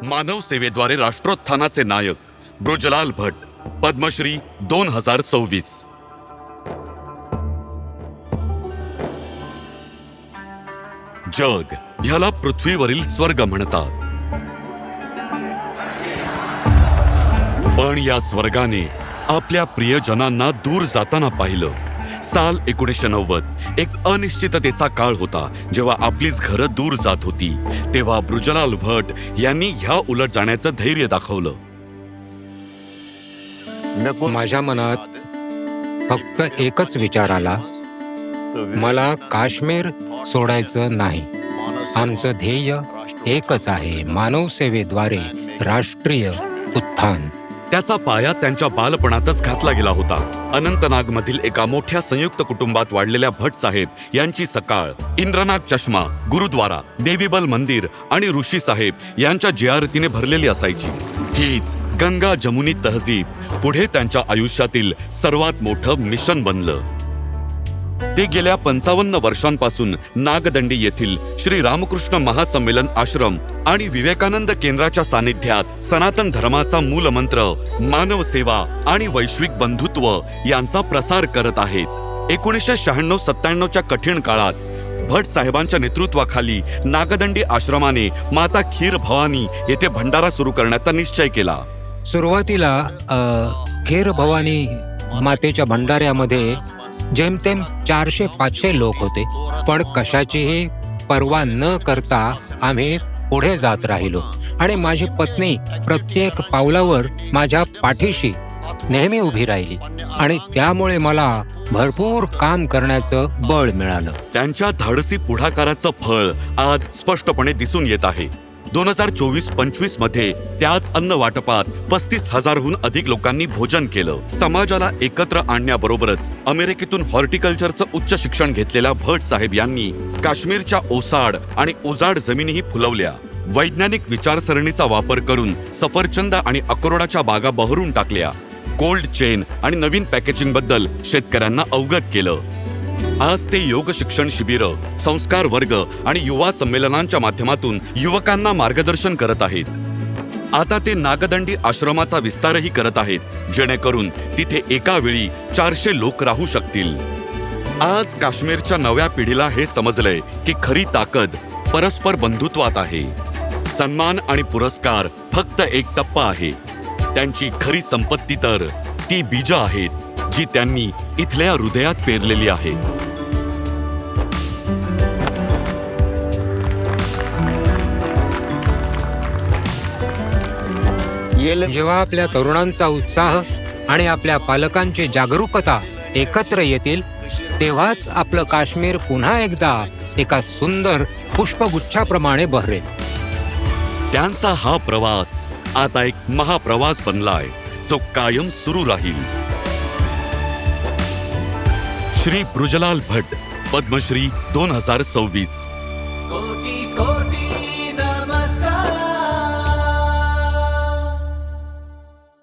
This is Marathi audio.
मानव सेवेद्वारे राष्ट्रोत्थानाचे नायक ब्रुजलाल भट, पद्मश्री 2026। जग ह्याला पृथ्वीवरील स्वर्ग म्हणतात, पण या स्वर्गाने आपल्या प्रियजनांना दूर जाताना पाहिलं। साल 1990 एक अनिश्चिततेचा काळ होता, जेव्हा आपलीच घरं दूर जात होती। तेव्हा ब्रुजलाल भट यांनी ह्या उलट जाण्याचं धैर्य दाखवलं। माझ्या मनात फक्त एकच विचार आला, मला काश्मीर सोडायचं नाही। आमचं ध्येय एकच आहे, मानव सेवेद्वारे राष्ट्रीय उत्थान। त्याचा पाया त्यांच्या बालपणातच घातला गेला होता। अनंतनागमधील एका मोठ्या संयुक्त कुटुंबात वाढलेल्या भट साहेब यांची सकाळ इंद्रनाग चष्मा, गुरुद्वारा, देवीबल मंदिर आणि ऋषी साहेब यांच्या जियारतीने भरलेली असायची। हीच गंगा जमुनी तहजीब पुढे त्यांच्या आयुष्यातील सर्वात मोठं मिशन बनलं। ते गेल्या 55 वर्षांपासून नागदंडी येथील श्री रामकृष्ण महासंमेलन आश्रम आणि विवेकानंद केंद्राच्या सानिध्यात सनातन धर्माचा मूलमंत्र मानव सेवा आणि वैश्विक बंधुत्व यांचा प्रसार करत आहेत। 1996-97च्या कठीण काळात भट साहेबांच्या नेतृत्वाखाली नागदंडी आश्रमाने माता खीर भवानी येथे भंडारा सुरू करण्याचा निश्चय केला। सुरुवातीला खीर भवानी मातेच्या भंडाऱ्यामध्ये जेमतेम 400-500 लोक होते, पण कशाचीही पर्वा न करता आम्ही पुढे जात राहिलो आणि माझी पत्नी प्रत्येक पावलावर माझ्या पाठीशी नेहमी उभी राहिली आणि त्यामुळे मला भरपूर काम करण्याचं बळ मिळालं। त्यांच्या धाडसी पुढाकाराचं फळ आज स्पष्टपणे दिसून येत आहे। 2024-25 मध्ये त्याच अन्न वाटपात 35,000हून अधिक लोकांनी भोजन केलं। समाजाला एकत्र आणण्याबरोबरच अमेरिकेतून हॉर्टिकल्चरचं उच्च शिक्षण घेतलेल्या भट साहेब यांनी काश्मीरच्या ओसाड आणि उजाड जमिनीही फुलवल्या। वैज्ञानिक विचारसरणीचा वापर करून सफरचंद आणि अक्रोडाच्या बागा बहरून टाकल्या। कोल्ड चेन आणि नवीन पॅकेजिंग बद्दल शेतकऱ्यांना अवगत केलं। आज ते योग शिक्षण शिबिरं, संस्कार वर्ग आणि युवा संमेलनांच्या माध्यमातून युवकांना मार्गदर्शन करत आहेत। आता ते नागदंडी आश्रमाचा विस्तारही करत आहेत, जेणेकरून तिथे एका वेळी 400 लोक राहू शकतील। आज काश्मीरच्या नव्या पिढीला हे समजलंय की खरी ताकद परस्पर बंधुत्वात आहे। सन्मान आणि पुरस्कार फक्त एक टप्पा आहे, त्यांची खरी संपत्ती तर ती बीजं आहेत जी त्यांनी इथल्या हृदयात पेरलेली आहेत। जेव्हा आपल्या तरुणांचा उत्साह आणि आपल्या पालकांची जागरूकता एकत्र येतील, तेव्हाच आपलं काश्मीर पुन्हा एकदा एका सुंदर पुष्पगुच्छाप्रमाणे बहरेल। त्यांचा हा प्रवास आता एक महाप्रवास बनलाय, जो कायम सुरू राहील। श्री ब्रुजलाल भट, पद्मश्री 2026। कोटी कोटी